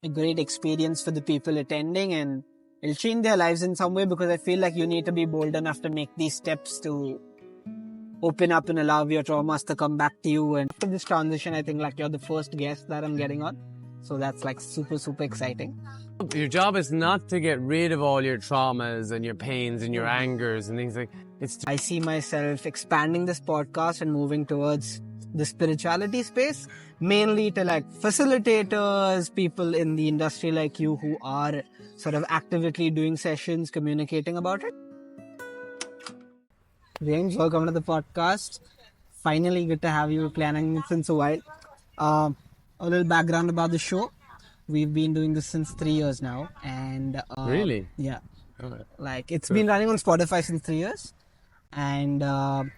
a great experience for the people attending, and it'll change their lives in some way, because I feel like you need to be bold enough to make these steps to open up and allow your traumas to come back to you. And after this transition, I think like you're the first guest that I'm getting on. So that's like super, super exciting. Your job is not to get rid of all your traumas and your pains and your angers and things like I see myself expanding this podcast and moving towards the spirituality space, mainly to like facilitators, people in the industry like you who are sort of actively doing sessions, communicating about it. James, welcome to the podcast. Finally, good to have you. Planning it since a while. A little background about the show. We've been doing this since 3 years now, and Really? yeah, Okay. like it's been running on Spotify since 3 years. And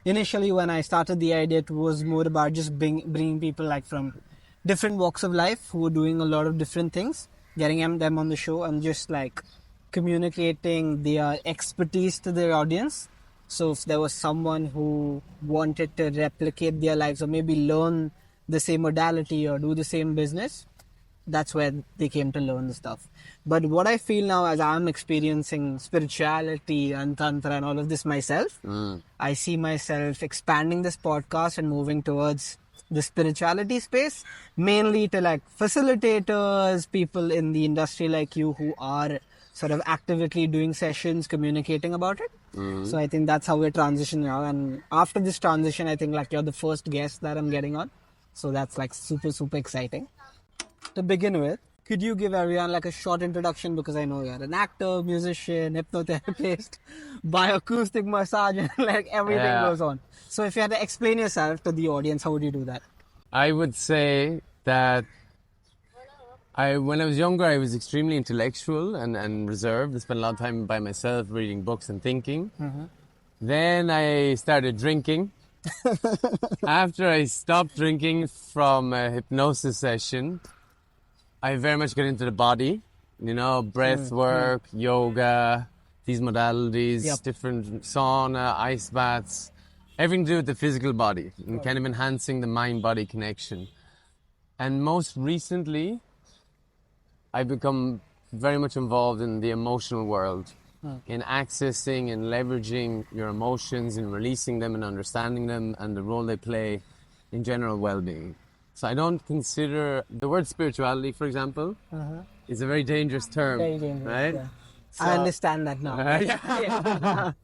initially, when I started the idea, it was more about just bringing people like from different walks of life who are doing a lot of different things, getting them on the show, and just like communicating their expertise to their audience. So if there was someone who wanted to replicate their lives or maybe learn the same modality or do the same business, that's where they came to learn the stuff. But what I feel now, as I'm experiencing spirituality and tantra and all of this myself, I see myself expanding this podcast and moving towards the spirituality space, mainly to like facilitators, people in the industry like you who are sort of actively doing sessions, communicating about it. So I think that's how we're transitioning now. And after this transition, I think like you're the first guest that I'm getting on. So that's like super, super exciting. To begin with, could you give everyone like a short introduction, because I know you're an actor, musician, hypnotherapist, acoustic massage, and like everything goes on. So if you had to explain yourself to the audience, how would you do that? I would say that when I was younger, I was extremely intellectual and reserved. I spent a lot of time by myself reading books and thinking. Then I started drinking. After I stopped drinking from a hypnosis session, I very much got into the body, breath work, yoga, these modalities, different sauna, ice baths, everything to do with the physical body and kind of enhancing the mind-body connection. And most recently, I've become very much involved in the emotional world, in accessing and leveraging your emotions and releasing them and understanding them and the role they play in general well-being. So I don't consider the word spirituality, for example, is a very dangerous term, Very dangerous, right? yeah. So, I understand that now.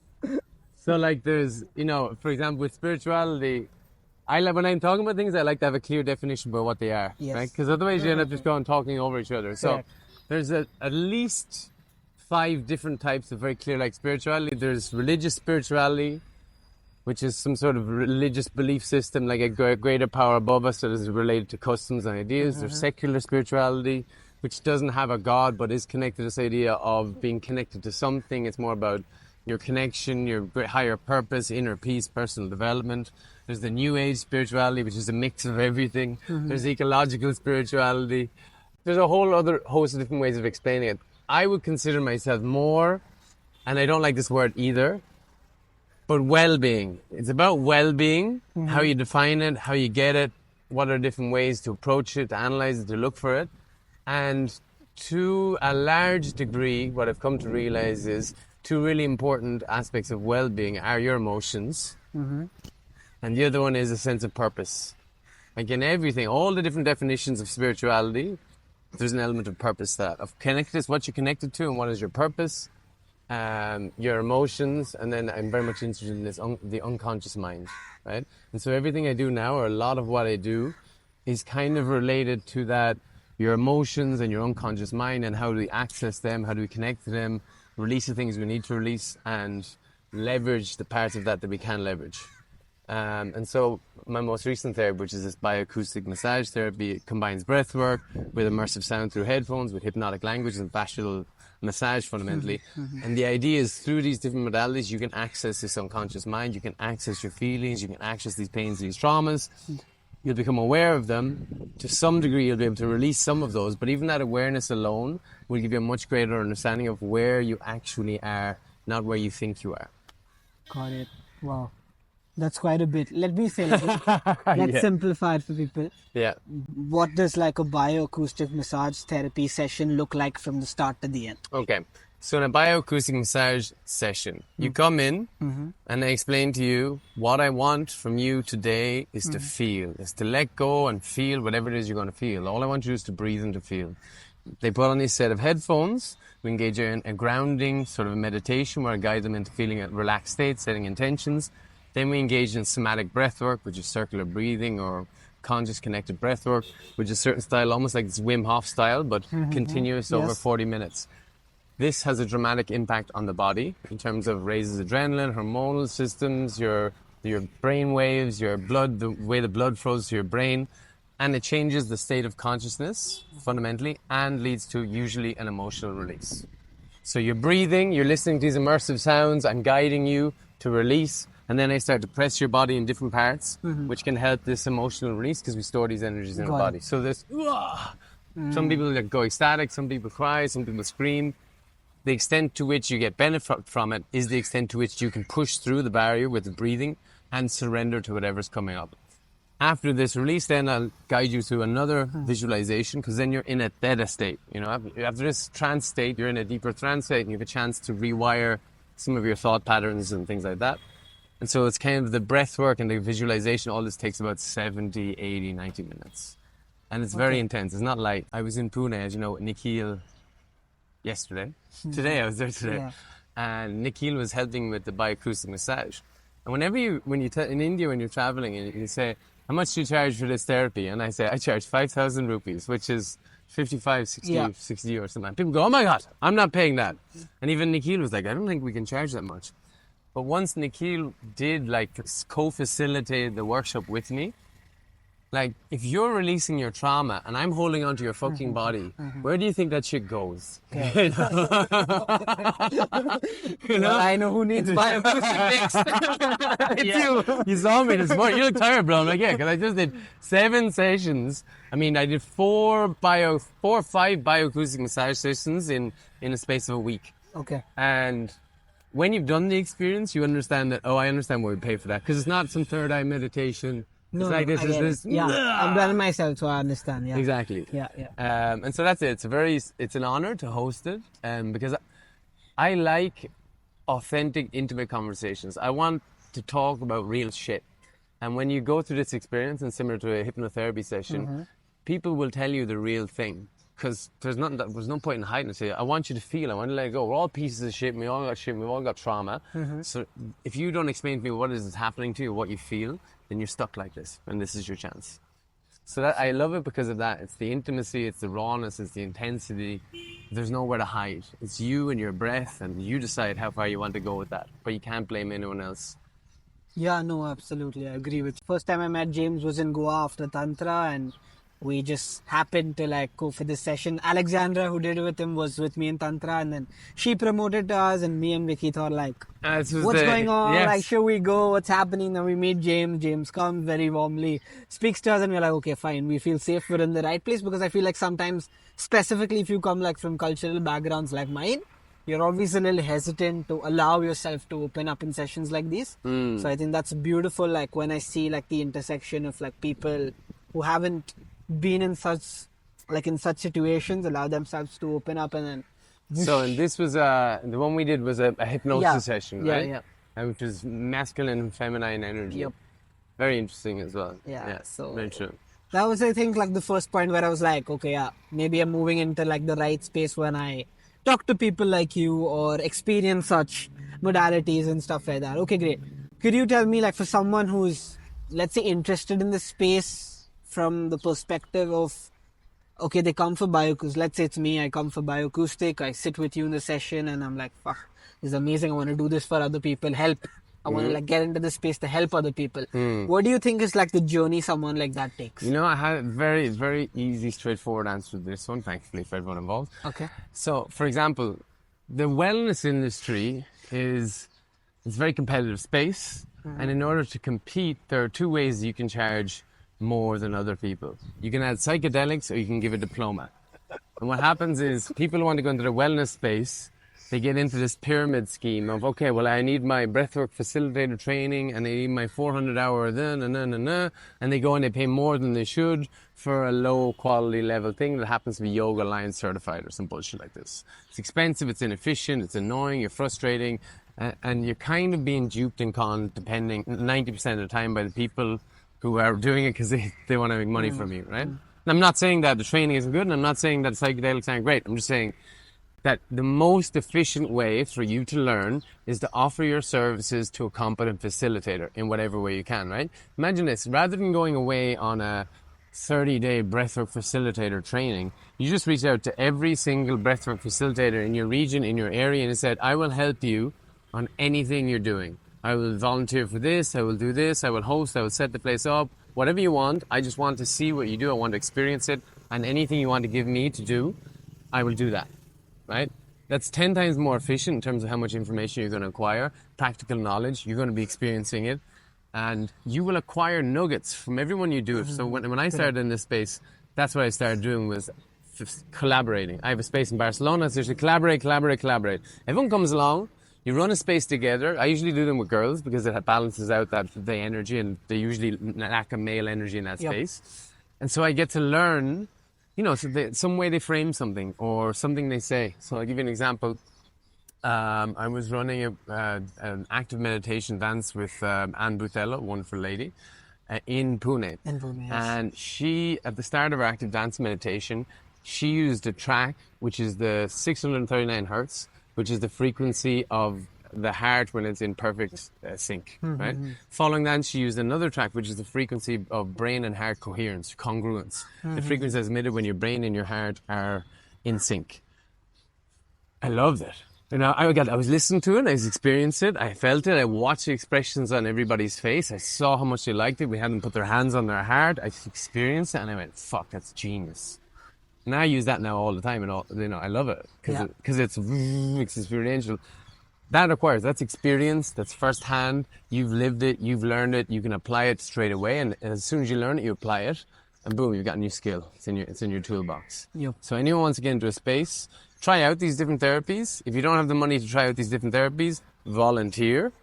So like there's, for example, with spirituality, when I'm talking about things, I like to have a clear definition about what they are, right? Because otherwise you end up just talking over each other. So there's at least 5 different types of very clear like spirituality. There's religious spirituality, which is some sort of religious belief system, like a greater power above us that is related to customs and ideas. There's secular spirituality, which doesn't have a God, but is connected to this idea of being connected to something. It's more about your connection, your higher purpose, inner peace, personal development. There's the New Age spirituality, which is a mix of everything. There's ecological spirituality. There's a whole other host of different ways of explaining it. I would consider myself more, and I don't like this word either, but well-being. It's about well-being, how you define it, how you get it, what are different ways to approach it, to analyze it, to look for it. And to a large degree, what I've come to realize is 2 really important aspects of well-being are your emotions, and the other one is a sense of purpose. Like in everything, all the different definitions of spirituality, there's an element of purpose to that, of connectedness, what you're connected to and what is your purpose. Your emotions, and then I'm very much interested in this the unconscious mind, right? And so everything I do now, or a lot of what I do, is kind of related to that, your emotions and your unconscious mind, and how do we access them, how do we connect to them, release the things we need to release, and leverage the parts of that we can leverage. And so my most recent therapy, which is this acoustic massage therapy, it combines breath work with immersive sound through headphones, with hypnotic language and fascial massage fundamentally. And the idea is through these different modalities, you can access this unconscious mind, you can access your feelings, you can access these pains, these traumas. You'll become aware of them. To some degree, you'll be able to release some of those, but even that awareness alone will give you a much greater understanding of where you actually are, not where you think you are. Got it. Wow. That's quite a bit. Let me say, let's simplify it for people. Yeah. What does like a bioacoustic massage therapy session look like from the start to the end? Okay. So in a bioacoustic massage session, you come in and I explain to you what I want from you today is to feel, is to let go and feel whatever it is you're going to feel. All I want you is to breathe and to feel. They put on this set of headphones. We engage in a grounding sort of a meditation where I guide them into feeling a relaxed state, setting intentions. Then we engage in somatic breath work, which is circular breathing or conscious connected breath work, which is a certain style, almost like this Wim Hof style, but continuous over 40 minutes. This has a dramatic impact on the body in terms of raises adrenaline, hormonal systems, your brain waves, your blood, the way the blood flows to your brain, and it changes the state of consciousness fundamentally and leads to usually an emotional release. So you're breathing, you're listening to these immersive sounds, I'm guiding you to release, and then I start to press your body in different parts, which can help this emotional release because we store these energies in our body. So there's, some people go ecstatic, some people cry, some people scream. The extent to which you get benefit from it is the extent to which you can push through the barrier with the breathing and surrender to whatever's coming up. After this release, then I'll guide you through another visualization because then you're in a theta state. You know, after this trance state, you're in a deeper trance state and you have a chance to rewire some of your thought patterns and things like that. And so it's kind of the breath work and the visualization. All this takes about 70, 80, 90 minutes. And it's very intense. It's not like I was in Pune, as you know, Nikhil yesterday. Today, I was there today. Yeah. And Nikhil was helping with the bioacoustic massage. And whenever in India, when you're traveling and you say, how much do you charge for this therapy? And I say, I charge 5,000 rupees, which is 55, 60 or something. People go, oh my God, I'm not paying that. And even Nikhil was like, I don't think we can charge that much. But once Nikhil did like co-facilitate the workshop with me, like, if you're releasing your trauma and I'm holding onto your fucking body, where do you think that shit goes? Okay. You know? Well, I know who needs bioacoustic next. It's you. You saw me this morning. You look tired, bro. I'm like, yeah, because I just did 7 sessions. I mean, I did 4 or 5 bioacoustic massage sessions in a space of a week. Okay. And when you've done the experience, you understand that, I understand why we pay for that. Because it's not some third eye meditation. No, it's like this. Yeah, I'm done myself, so I understand. Yeah, exactly. Yeah. And so that's it. It's an honor to host it, because I like authentic, intimate conversations. I want to talk about real shit. And when you go through this experience, and similar to a hypnotherapy session, people will tell you the real thing. Because there's no point in hiding it. I want you to feel. I want to let it go. We're all pieces of shit. We all got shit. We've all got trauma. So if you don't explain to me what is happening to you, what you feel, then you're stuck like this, and this is your chance. So I love it because of that. It's the intimacy, it's the rawness, it's the intensity. There's nowhere to hide. It's you and your breath, and you decide how far you want to go with that. But you can't blame anyone else. Yeah, no, absolutely. I agree with you. First time I met James was in Goa after Tantra, and we just happened to like go for this session. Alexandra, who did it with him, was with me in Tantra, and then she promoted to us, and me and Vicky thought like, what's going on? Yes. Like, should we go? What's happening? Then we meet James. James comes very warmly, speaks to us, and we're like, okay, fine. We feel safe. We're in the right place, because I feel like sometimes, specifically if you come like from cultural backgrounds like mine, you're always a little hesitant to allow yourself to open up in sessions like these. So I think that's beautiful. Like when I see like the intersection of like people who haven't been in such situations, allow themselves to open up, and then so, and this was the one we did was a hypnosis session, right? Yeah. Which was masculine and feminine energy. Yep. Very interesting as well. Yeah. So very true. That was, I think, like the first point where I was like, okay, maybe I'm moving into like the right space when I talk to people like you or experience such modalities and stuff like that. Okay, great. Could you tell me, like, for someone who's, let's say, interested in this space from the perspective of, okay, they come for bioacoustic. Let's say it's me, I come for bioacoustic, I sit with you in the session and I'm like, fuck, this is amazing. I want to do this for other people, help. I want to like get into the space to help other people. What do you think is like the journey someone like that takes? You know, I have a very, very easy, straightforward answer to this one, thankfully, for everyone involved. Okay. So, for example, the wellness industry it's a very competitive space. And in order to compete, there are 2 ways you can charge more than other people. You can add psychedelics or you can give a diploma. And what happens is people who want to go into the wellness space they get into this pyramid scheme of, okay, well, I need my breathwork facilitator training and I need my 400-hour and they go and they pay more than they should for a low quality level thing that happens to be Yoga Alliance certified or some bullshit like this. It's expensive, it's inefficient, it's annoying, you're frustrating, and you're kind of being duped and conned depending 90% of the time by the people who are doing it because they want to make money from you, right? And I'm not saying that the training isn't good, and I'm not saying that psychedelics aren't great. I'm just saying that the most efficient way for you to learn is to offer your services to a competent facilitator in whatever way you can, right? Imagine this, rather than going away on a 30-day breathwork facilitator training, you just reach out to every single breathwork facilitator in your region, in your area, and said, I will help you on anything you're doing. I will volunteer for this, I will do this, I will host, I will set the place up, whatever you want. I just want to see what you do, I want to experience it, and anything you want to give me to do, I will do that, right? That's 10 times more efficient in terms of how much information you're going to acquire, practical knowledge, you're going to be experiencing it, and you will acquire nuggets from everyone you do it. So when I started in this space, that's what I started doing was collaborating. I have a space in Barcelona, so you collaborate. Everyone comes along, you run a space together. I usually do them with girls because it balances out that the energy, and they usually lack a male energy in that space. And so I get to learn, some way they frame something or something they say. So I'll give you an example. I was running an active meditation dance with Anne Buthello, a wonderful lady, in Pune. And she, at the start of her active dance meditation, she used a track, which is the 639 hertz, which is the frequency of the heart when it's in perfect sync, right? Following that, she used another track, which is the frequency of brain and heart coherence, congruence. The frequency that's emitted when your brain and your heart are in sync. I loved it. I was listening to it, I was experiencing it, I felt it, I watched the expressions on everybody's face, I saw how much they liked it, we had them put their hands on their heart, I experienced it, and I went, fuck, that's genius. And I use that now all the time, and I love it because it's experiential. That's experience, that's firsthand. You've lived it, you've learned it, you can apply it straight away, and as soon as you learn it, you apply it, and boom, you've got a new skill. It's in your toolbox. So anyone wants to get into a space, try out these different therapies. If you don't have the money to try out these different therapies, volunteer.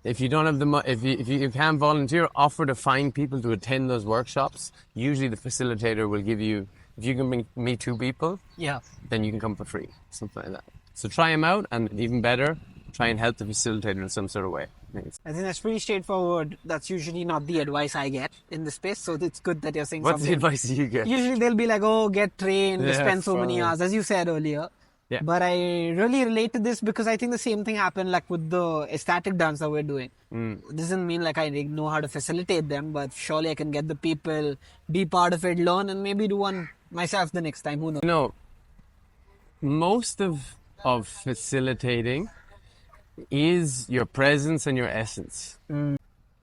If you don't have if you can't volunteer, offer to find people to attend those workshops. Usually the facilitator will give you. If you can bring me 2 people, then you can come for free, something like that. So try them out, and even better, try and help the facilitator in some sort of way. I think that's pretty straightforward. That's usually not the advice I get in this space, so it's good that you're saying What's something. What's the advice you get? Usually they'll be like, oh, get trained, spend so many hours, as you said earlier. Yeah. But I really relate to this because I think the same thing happened like with the ecstatic dance that we're doing. It doesn't mean like I know how to facilitate them, but surely I can get the people, be part of it, learn, and maybe do one myself the next time. Who knows? Most of facilitating is your presence and your essence.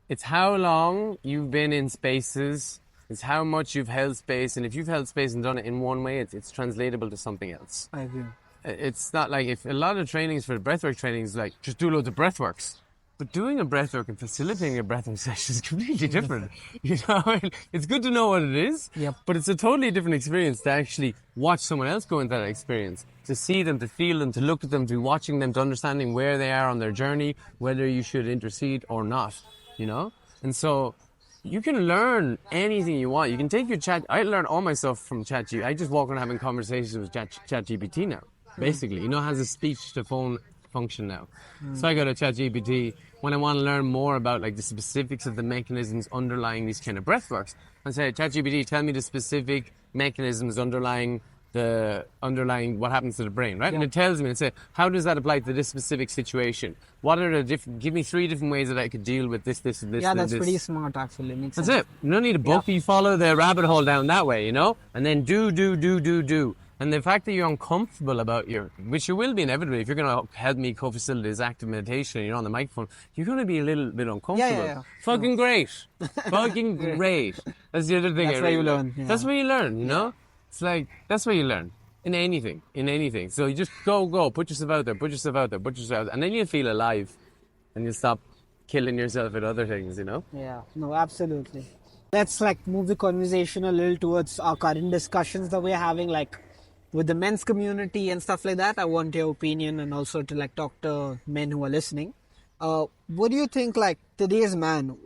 It's how long you've been in spaces, it's how much you've held space, and if you've held space and done it in one way, it's translatable to something else. I agree. It's not like if a lot of trainings for breathwork trainings like just do loads of breathworks. But doing a breathwork and facilitating a breathwork session is completely different. It's good to know what it is, but it's a totally different experience to actually watch someone else go into that experience, to see them, to feel them, to look at them, to be watching them, to understanding where they are on their journey, whether you should intercede or not, And so you can learn anything you want. You can take your chat. I learn all my stuff from ChatGPT. I just walk around having conversations with ChatGPT now, basically. It has a speech-to-phone function now. So I go to ChatGPT when I want to learn more about like the specifics of the mechanisms underlying these kind of breathworks. I say, ChatGPT, tell me the specific mechanisms underlying what happens to the brain, right? And it tells me, and say, how does that apply to this specific situation? What are the give me 3 different ways that I could deal with this, and this. Yeah, and that's this. pretty smart actually. That's it. You don't need a book. You follow the rabbit hole down that way, and then do. And the fact that you're uncomfortable about which you will be inevitably, if you're going to help me co-facilitate this active meditation and you're on the microphone, you're going to be a little bit uncomfortable. Yeah. Fucking great. Fucking great. That's the other thing. That's where you learn. Yeah. That's where you learn, It's like, that's where you learn. In anything. So you just go, put yourself out there, and then you feel alive and you stop killing yourself with other things, Yeah, no, absolutely. Let's move the conversation a little towards our current discussions that we're having, with the men's community and stuff like that. I want your opinion and also to like talk to men who are listening. What do you think, like today's man,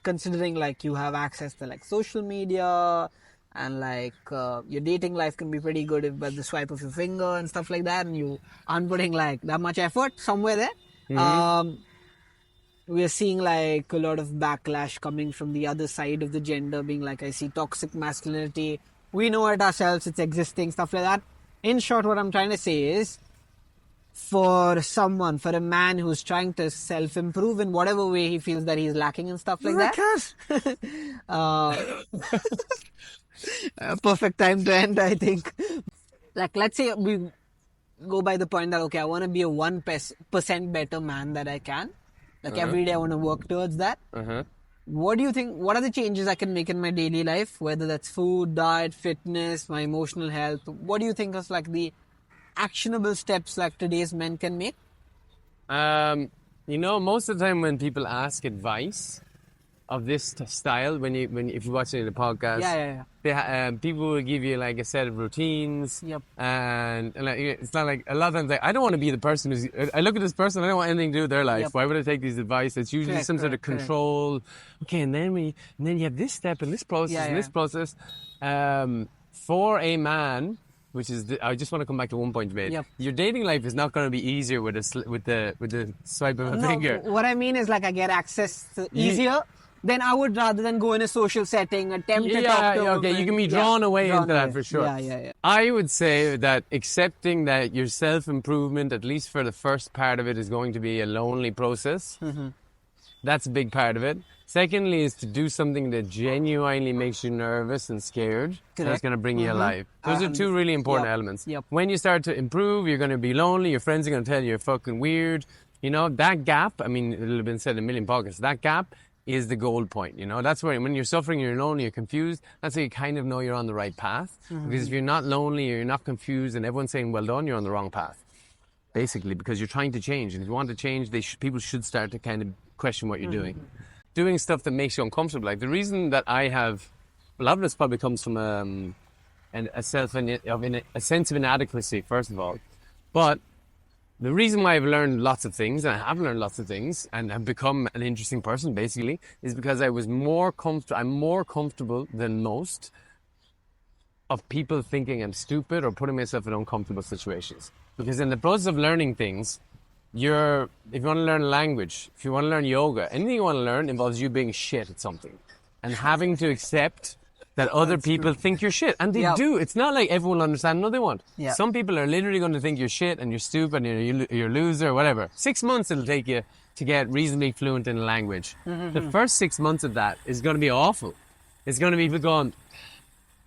considering like you have access to like social media and like your dating life can be pretty good if by the swipe of your finger and stuff like that, and you aren't putting like that much effort somewhere there. We are seeing like a lot of backlash coming from the other side of the gender, being like, I see toxic masculinity. We know it ourselves, it's existing, stuff like that. In short, what I'm trying to say is, for a man who's trying to self-improve in whatever way he feels that he's lacking and stuff like that. A perfect time to end, I think. Like, let's say we go by the point that, okay, I want to be a 1% better man that I can. Like every day I want to work towards that. What do you think, what are the changes I can make in my daily life? Whether that's food, diet, fitness, my emotional health. What do you think is like the actionable steps like today's men can make? You know, most of the time when people ask advice of this style, if you're watching the podcast, people will give you like a set of routines. And like, it's not like a lot of times like, I don't want to be the person who's, I look at this person, I don't want anything to do with their life. Why would I take these advice? It's usually some sort of control. Okay, and then you have this step and this process and this process. For a man, which is I just want to come back to one point you made. Your dating life is not going to be easier with the swipe of a finger. What I mean is like I get access to easier. Then I would rather than go in a social setting, attempt to talk to okay, you can be drawn away into that for sure. I would say that accepting that your self-improvement, at least for the first part of it, is going to be a lonely process. That's a big part of it. Secondly is to do something that genuinely makes you nervous and scared. That's going to bring you alive. Those are two really important elements. When you start to improve, you're going to be lonely. Your friends are going to tell you you're fucking weird. You know, that gap, I mean, it'll have been said in a million podcasts, that gap is the goal point, you know? That's where, when you're suffering, you're lonely, you're confused, that's how you kind of know you're on the right path. Because if you're not lonely or you're not confused and everyone's saying, well done, you're on the wrong path. Basically, because you're trying to change. And if you want to change, people should start to kind of question what you're doing. Doing stuff that makes you uncomfortable. Like the reason that I have, a lot of this probably comes from a sense of inadequacy, first of all. But the reason why I've learned lots of things, and I have learned lots of things, and have become an interesting person, basically, is because I'm more comfortable than most of people thinking I'm stupid or putting myself in uncomfortable situations. Because in the process of learning things, if you want to learn a language, if you want to learn yoga, anything you want to learn involves you being shit at something. And having to accept that other people think you're shit. And they do. It's not like everyone will understand what they want. Some people are literally going to think you're shit and you're stupid and you're a loser or whatever. 6 months it'll take you to get reasonably fluent in a language. The first 6 months of that is going to be awful. It's going to be people going,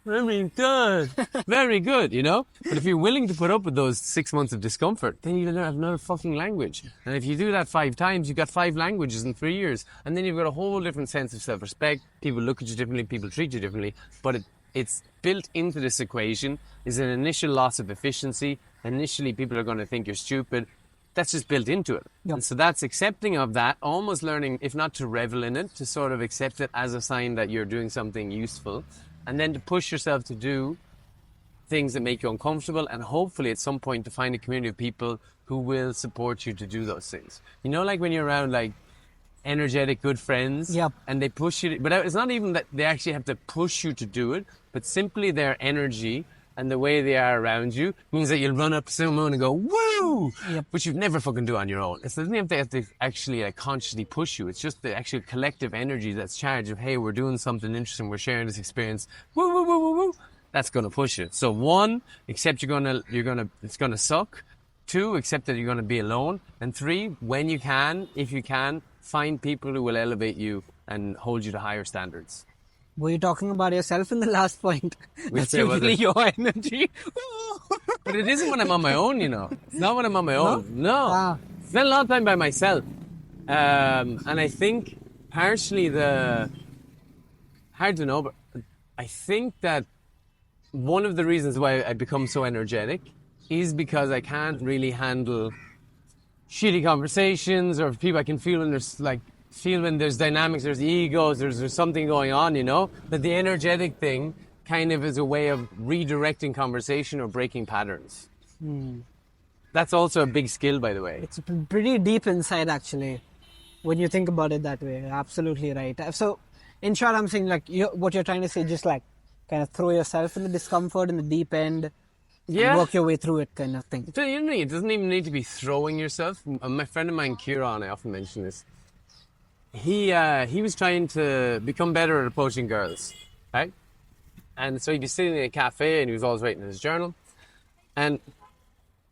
very good, very good, you know? But if you're willing to put up with those 6 months of discomfort, then you have another fucking language. And if you do that 5 times, you've got 5 languages in 3 years. And then you've got a whole different sense of self-respect. People look at you differently, people treat you differently. But it's built into this equation is an initial loss of efficiency. Initially, people are going to think you're stupid. That's just built into it. And so that's accepting of that, almost learning, if not to revel in it, to sort of accept it as a sign that you're doing something useful. And then to push yourself to do things that make you uncomfortable, and hopefully at some point to find a community of people who will support you to do those things. You know, like when you're around like energetic, good friends, and they push you, but it's not even that they actually have to push you to do it, but simply their energy and the way they are around you means that you'll run up to someone and go, woo! Which you'd never fucking do on your own. It doesn't have to actually like consciously push you. It's just the actual collective energy that's charged of, hey, we're doing something interesting, we're sharing this experience, woo, woo, woo, woo, woo. That's going to push you. So 1, accept it's going to suck. 2, accept that you're going to be alone. And 3, when you can, if you can, find people who will elevate you and hold you to higher standards. Were you talking about yourself in the last point? That's usually your energy. But it isn't when I'm on my own, you know. It's not when I'm on my own. No. Spent a lot of time by myself. And I think partially hard to know, but I think that one of the reasons why I become so energetic is because I can't really handle shitty conversations or people. I can feel when there's dynamics, there's egos, there's something going on, you know. But the energetic thing kind of as a way of redirecting conversation or breaking patterns. That's also a big skill, by the way. It's pretty deep inside, actually, when you think about it that way. Absolutely right. So, in short, I'm saying, like, what you're trying to say, just like kind of throw yourself in the discomfort in the deep end, and work your way through it, kind of thing. So, it doesn't even need to be throwing yourself. My friend of mine, Kieran, I often mention this. He was trying to become better at approaching girls, right? And so he'd be sitting in a cafe and he was always writing in his journal. And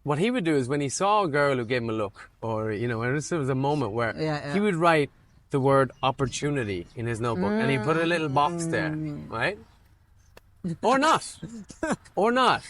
what he would do is when he saw a girl who gave him a look, or, there was a moment where he would write the word opportunity in his notebook and he put a little box there, right? Or not. Or not.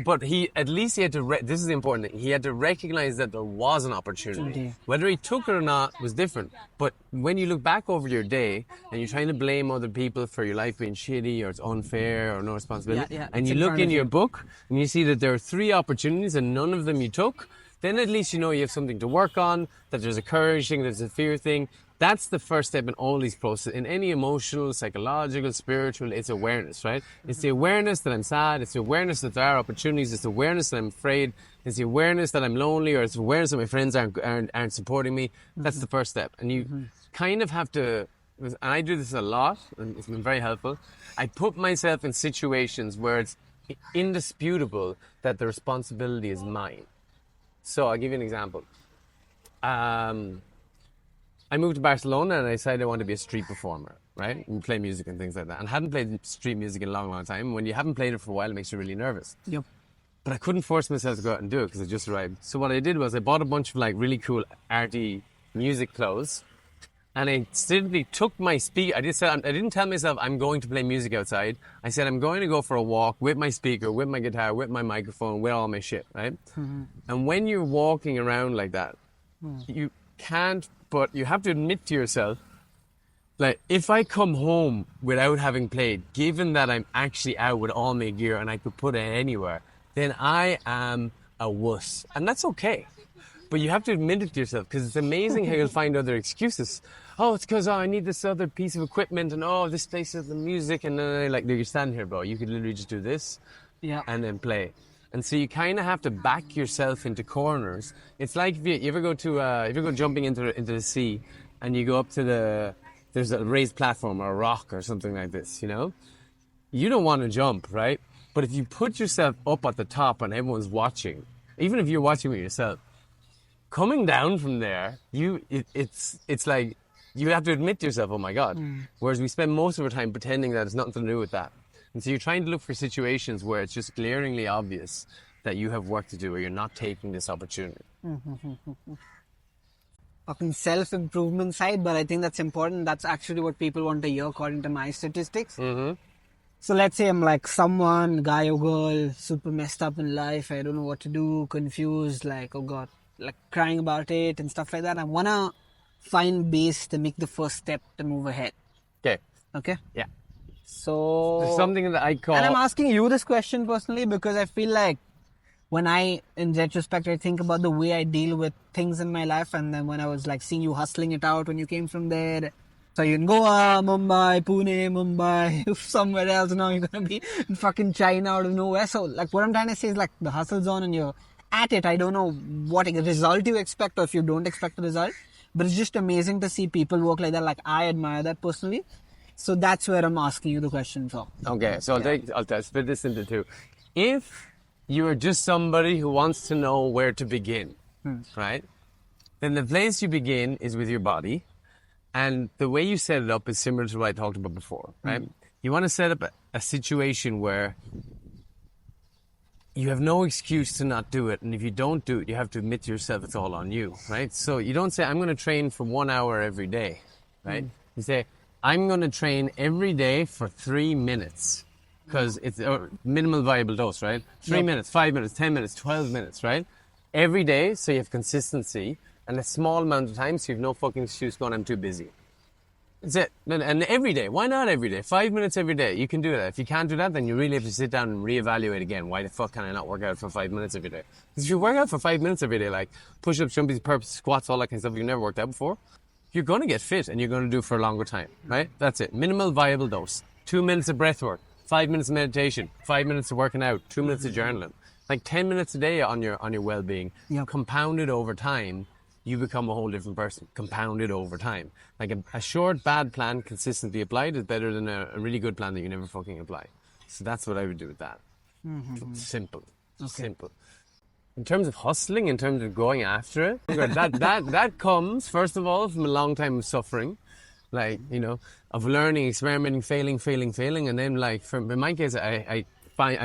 But at least he had to, this is the important thing, he had to recognize that there was an opportunity. Whether he took it or not was different. But when you look back over your day and you're trying to blame other people for your life being shitty or it's unfair or no responsibility, and you look in your book and you see that there are 3 opportunities and none of them you took, then at least you know you have something to work on, that there's a courage thing, there's a fear thing. That's the first step in all these processes. In any emotional, psychological, spiritual, it's awareness, right? It's the awareness that I'm sad. It's the awareness that there are opportunities. It's the awareness that I'm afraid. It's the awareness that I'm lonely, or it's the awareness that my friends aren't supporting me. That's the first step. And you kind of have to, and I do this a lot, and it's been very helpful. I put myself in situations where it's indisputable that the responsibility is mine. So I'll give you an example. I moved to Barcelona and I decided I wanted to be a street performer, right? And play music and things like that. And I hadn't played street music in a long, long time. When you haven't played it for a while, it makes you really nervous. Yep. But I couldn't force myself to go out and do it because I just arrived. So what I did was I bought a bunch of like really cool arty music clothes and I simply took my speaker. I didn't tell myself I'm going to play music outside. I said I'm going to go for a walk with my speaker, with my guitar, with my microphone, with all my shit, right? And when you're walking around like that, you can't, but you have to admit to yourself, like, if I come home without having played, given that I'm actually out with all my gear and I could put it anywhere, then I am a wuss. And that's okay. But you have to admit it to yourself, because it's amazing how you'll find other excuses. Oh, it's because I need this other piece of equipment, and this place has the music, and then like, you're standing here, bro. You could literally just do this and then play. And so you kind of have to back yourself into corners. It's like if you ever go jumping into the sea, and you go up to there's a raised platform or a rock or something like this, you don't want to jump, right? But if you put yourself up at the top and everyone's watching, even if you're watching with yourself, coming down from there, it's like you have to admit to yourself, oh my God. Whereas we spend most of our time pretending that it's nothing to do with that. And so you're trying to look for situations where it's just glaringly obvious that you have work to do or you're not taking this opportunity. Fucking self-improvement side, but I think that's important. That's actually what people want to hear according to my statistics. So let's say I'm like someone, guy or girl, super messed up in life. I don't know what to do, confused, like, oh God, like crying about it and stuff like that. I want to find ways to make the first step to move ahead. Okay? Yeah. So there's something that I call... And I'm asking you this question personally because I feel like when in retrospect, I think about the way I deal with things in my life, and then when I was like seeing you hustling it out when you came from there. So you're in Goa, Mumbai, Pune, somewhere else. Now you're going to be in fucking China out of nowhere. So like what I'm trying to say is like the hustle's on and you're at it. I don't know what result you expect or if you don't expect a result. But it's just amazing to see people work like that. Like I admire that personally. So that's where I'm asking you the question from. Okay, so I'll split this into two. If you are just somebody who wants to know where to begin, right? Then the place you begin is with your body. And the way you set it up is similar to what I talked about before, right? You want to set up a situation where you have no excuse to not do it. And if you don't do it, you have to admit to yourself it's all on you, right? So you don't say, I'm going to train for 1 hour every day, right? You say, I'm going to train every day for 3 minutes because it's a minimal viable dose, right? 3 minutes, 5 minutes, 10 minutes, 12 minutes, right? Every day, so you have consistency and a small amount of time, so you have no fucking excuse going, I'm too busy. That's it. And every day, why not every day? 5 minutes every day, you can do that. If you can't do that, then you really have to sit down and reevaluate again. Why the fuck can I not work out for 5 minutes every day? Because if you work out for 5 minutes every day, like push-ups, jumpies, burpees, squats, all that kind of stuff you've never worked out before, you're going to get fit and you're going to do it for a longer time, right? That's it. Minimal viable dose. 2 minutes of breath work. 5 minutes of meditation, 5 minutes of working out, 2 minutes of journaling, like 10 minutes a day on your well-being. Compounded over time, you become a whole different person. Compounded over time. Like a short, bad plan consistently applied is better than a really good plan that you never fucking apply. So that's what I would do with that. Simple. Simple. In terms of hustling, in terms of going after it, that comes, first of all, from a long time of suffering. Like, you know, of learning, experimenting, failing. And then, like, in my case, I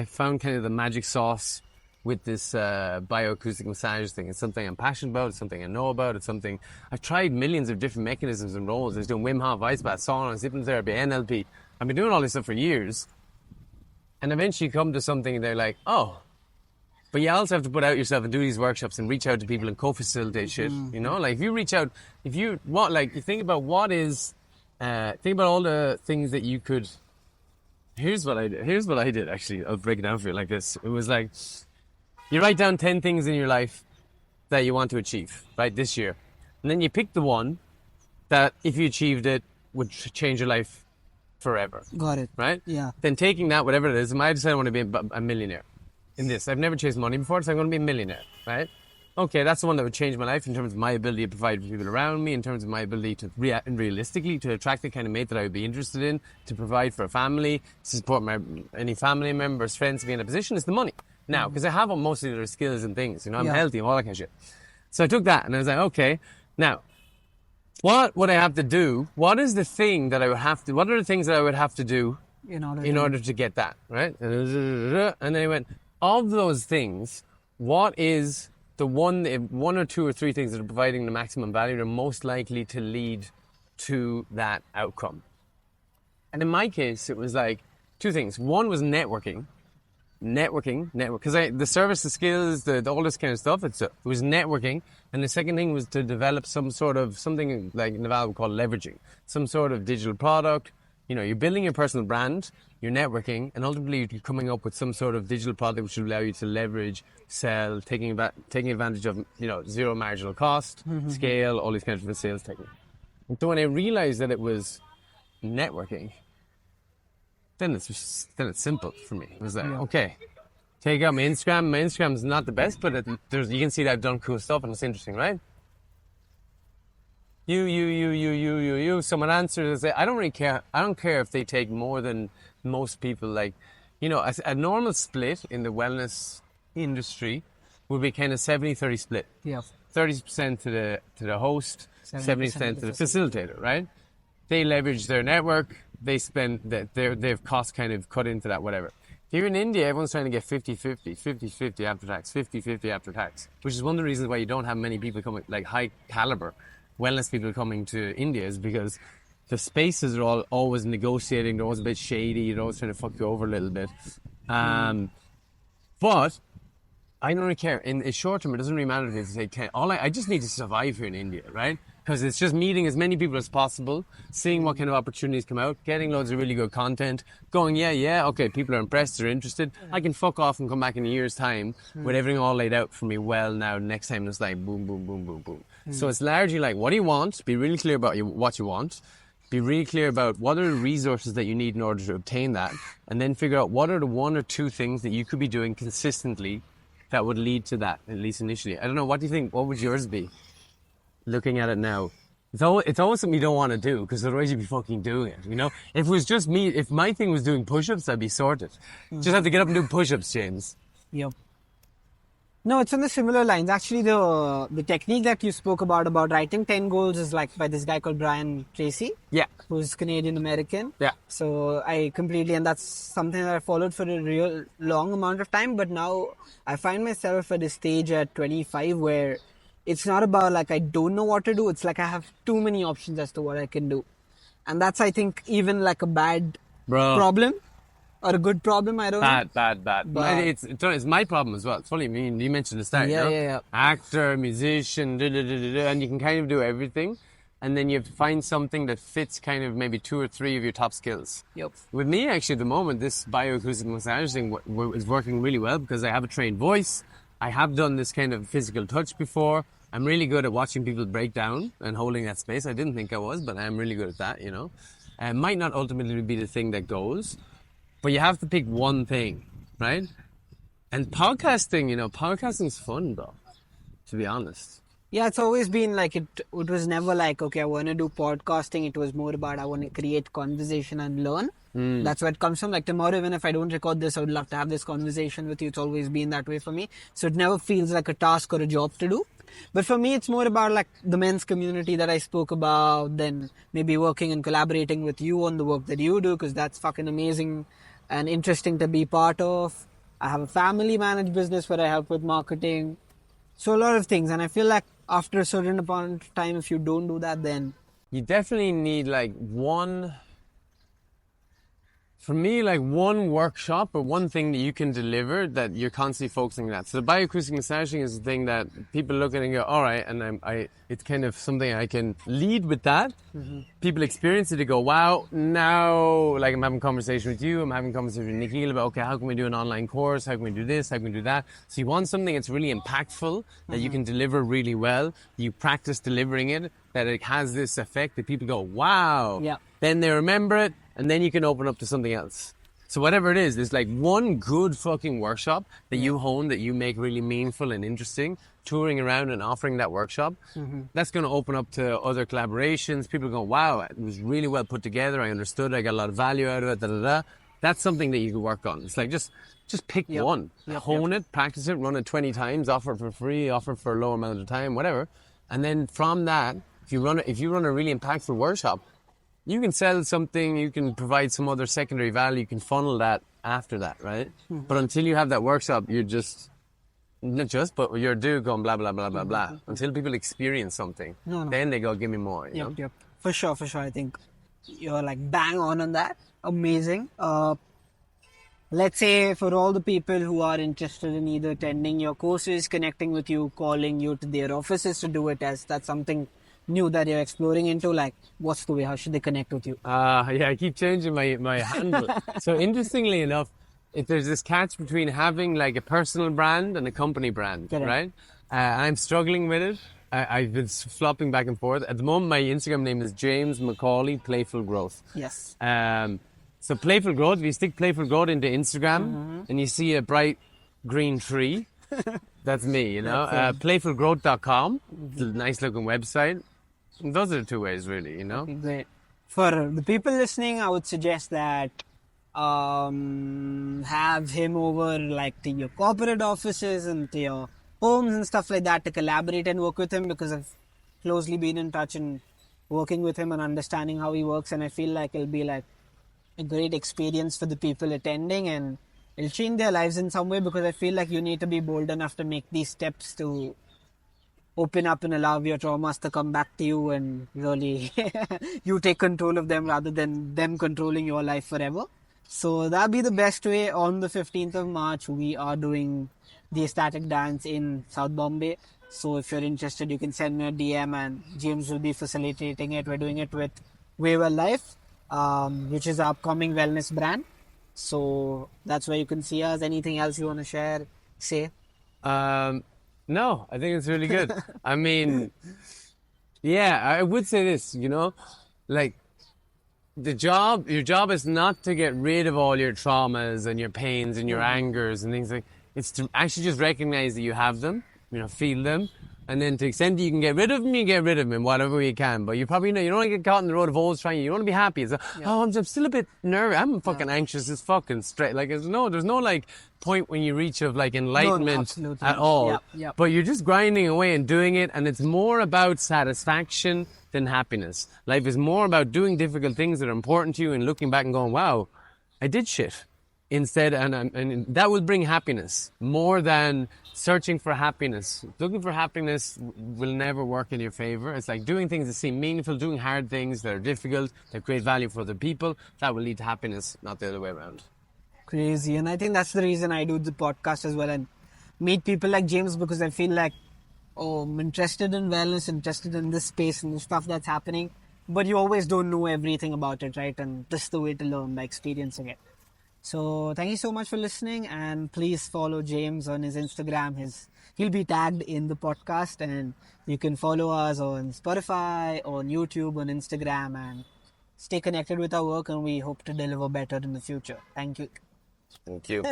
found kind of the magic sauce with this bioacoustic massage thing. It's something I'm passionate about. It's something I know about. It's something I've tried millions of different mechanisms and roles. I was doing Wim Hof, ice bath, sauna, hypnotherapy, NLP. I've been doing all this stuff for years. And eventually you come to something and they're like, oh, but you also have to put out yourself and do these workshops and reach out to people and co-facilitate shit. You know, like if you reach out, you think about think about all the things that you could. Here's what I did actually. I'll break it down for you like this. It was like, you write down 10 things in your life that you want to achieve, right, this year. And then you pick the one that if you achieved it would change your life forever. Got it. Right? Yeah. Then taking that, whatever it is, I decide I want to be a millionaire in this. I've never chased money before, so I'm going to be a millionaire, right? Okay, that's the one that would change my life in terms of my ability to provide for people around me, in terms of my ability to realistically to attract the kind of mate that I would be interested in, to provide for a family, to support any family members, friends to be in a position. It's the money. Now, because I have most of their skills and things, you know, I'm healthy and all that kind of shit. So I took that and I was like, okay, now, what would I have to do? What is the thing that I would have to, what are the things that I would have to do in order to get that, right? And then I went, of those things, what is the one or two or three things that are providing the maximum value that are most likely to lead to that outcome? And in my case, it was like two things. One was networking, because the service, the skills, all this kind of stuff, it was networking. And the second thing was to develop something like Naval would call leveraging, some sort of digital product. You know, you're building your personal brand, you're networking, and ultimately you're coming up with some sort of digital product which will allow you to leverage, sell, taking advantage of, you know, zero marginal cost, scale, all these kinds of different sales techniques. And so when I realized that it was networking, then it's simple for me. It was like, okay, take out my Instagram. My Instagram's not the best, but you can see that I've done cool stuff and it's interesting, right? You. Someone answers and say, I don't really care. I don't care if they take more than most people. Like, you know, a normal split in the wellness industry would be kind of 70-30 split. Yeah. 30% to the host, 70% to the facilitator, right? They leverage their network. They spend their costs kind of cut into that, whatever. Here in India, everyone's trying to get 50-50 after tax, 50-50 after tax, which is one of the reasons why you don't have many people coming, like high caliber wellness people coming to India, is because the spaces are always negotiating. They're always a bit shady. They're always trying to fuck you over a little bit. But I don't really care. In the short term, it doesn't really matter if they say, I just need to survive here in India, right? Because it's just meeting as many people as possible, seeing what kind of opportunities come out, getting loads of really good content, going, okay, people are impressed, they're interested. I can fuck off and come back in a year's time with everything all laid out for me well now. Next time it's like boom, boom, boom, boom, boom. So it's largely like, what do you want? Be really clear about what you want. Be really clear about what are the resources that you need in order to obtain that. And then figure out what are the one or two things that you could be doing consistently that would lead to that, at least initially. I don't know, what do you think? What would yours be? Looking at it now, it's always something you don't want to do, because otherwise you'd be fucking doing it, you know? If it was just me, if my thing was doing push-ups, I'd be sorted. Just have to get up and do push-ups, James. Yep. No, it's on the similar lines. Actually, the technique that you spoke about writing 10 goals is like by this guy called Brian Tracy. Yeah. Who's Canadian-American. Yeah. So and that's something that I followed for a real long amount of time. But now I find myself at a stage at 25 where it's not about like I don't know what to do. It's like I have too many options as to what I can do. And that's, I think, even like a bad problem or a good problem. I don't know. Bad. But it's my problem as well. It's funny, you mentioned the start. Yeah. Actor, musician, and you can kind of do everything. And then you have to find something that fits kind of maybe two or three of your top skills. Yep. With me, actually, at the moment, this bioacoustic massage thing is working really well because I have a trained voice. I have done this kind of physical touch before. I'm really good at watching people break down and holding that space. I didn't think I was, but I'm really good at that, you know. It might not ultimately be the thing that goes, but you have to pick one thing, right? And podcasting's fun, though, to be honest. Yeah, it's always been like it was never like, okay, I want to do podcasting. It was more about I want to create conversation and learn. That's where it comes from. Like tomorrow, even if I don't record this, I would love to have this conversation with you. It's always been that way for me. So it never feels like a task or a job to do. But for me, it's more about like the men's community that I spoke about, then maybe working and collaborating with you on the work that you do, because that's fucking amazing and interesting to be part of. I have a family managed business where I help with marketing. So a lot of things. And I feel like after a certain amount of time, if you don't do that, then you definitely need like one workshop or one thing that you can deliver that you're constantly focusing on that. So the bioacoustic massaging is the thing that people look at and go, all right, and it's kind of something I can lead with that. People experience it, they go, wow, now like I'm having a conversation with you, I'm having a conversation with Nikhil about, okay, how can we do an online course? How can we do this? How can we do that? So you want something that's really impactful, that you can deliver really well. You practice delivering it, that it has this effect that people go, wow. Yeah. Then they remember it, and then you can open up to something else. So whatever it is, there's like one good fucking workshop that you hone, that you make really meaningful and interesting, touring around and offering that workshop. That's going to open up to other collaborations. People go, wow, it was really well put together. I understood. I got a lot of value out of it. Da, da, da. That's something that you can work on. It's like just pick one, hone it, practice it, run it 20 times, offer it for free, offer it for a low amount of time, whatever. And then from that, if you run a really impactful workshop, you can sell something, you can provide some other secondary value, you can funnel that after that, right? But until you have that workshop, you're but you're going blah, blah, blah, blah, blah. Until people experience something, then they go, give me more, you know? Yep. For sure. I think you're like bang on that. Amazing. Let's say for all the people who are interested in either attending your courses, connecting with you, calling you to their offices to do it, as that's something new that you're exploring into, like what's the way, how should they connect with you? I keep changing my handle. So interestingly enough, there's this catch between having like a personal brand and a company brand, right? I'm struggling with it. I've been flopping back and forth. At the moment, my Instagram name is James McCauley Playful Growth. Yes. So Playful Growth, if you stick Playful Growth into Instagram and you see a bright green tree, that's me, you know. Playfulgrowth.com, it's a nice looking website. Those are the two ways, really, you know. Okay, great. For the people listening, I would suggest that have him over like to your corporate offices and to your homes and stuff like that to collaborate and work with him, because I've closely been in touch and working with him and understanding how he works, and I feel like it'll be like a great experience for the people attending, and it'll change their lives in some way, because I feel like you need to be bold enough to make these steps to open up and allow your traumas to come back to you, and really you take control of them rather than them controlling your life forever. So that'll be the best way. On the 15th of March, we are doing the ecstatic dance in South Bombay. So if you're interested, you can send me a DM and James will be facilitating it. We're doing it with Way Well Life, which is our upcoming wellness brand. So that's where you can see us. Anything else you want to share, say? No, I think it's really good. I mean, yeah, I would say this, you know, like your job is not to get rid of all your traumas and your pains and your angers and things like. It's to actually just recognize that you have them, you know, feel them, and then to the extent that you can get rid of them, you get rid of them in whatever way you can. But you probably know you don't want to get caught in the road of always trying. You want to be happy. It's like, oh, I'm still a bit nervous. I'm fucking anxious as fucking straight. Like there's no like point when you reach of like enlightenment at all. Yep. But you're just grinding away and doing it, and it's more about satisfaction than happiness. Life is more about doing difficult things that are important to you and looking back and going, wow, I did shit. Instead, and that will bring happiness more than searching for happiness. Looking for happiness will never work in your favor. It's like doing things that seem meaningful, doing hard things that are difficult, that create value for other people. That will lead to happiness, not the other way around. Crazy. And I think that's the reason I do the podcast as well and meet people like James, because I feel like, I'm interested in wellness, interested in this space and the stuff that's happening. But you always don't know everything about it, right? And this is the way to learn by experiencing it. So thank you so much for listening, and please follow James on his Instagram. He'll be tagged in the podcast, and you can follow us on Spotify, on YouTube, on Instagram, and stay connected with our work, and we hope to deliver better in the future. Thank you. Thank you.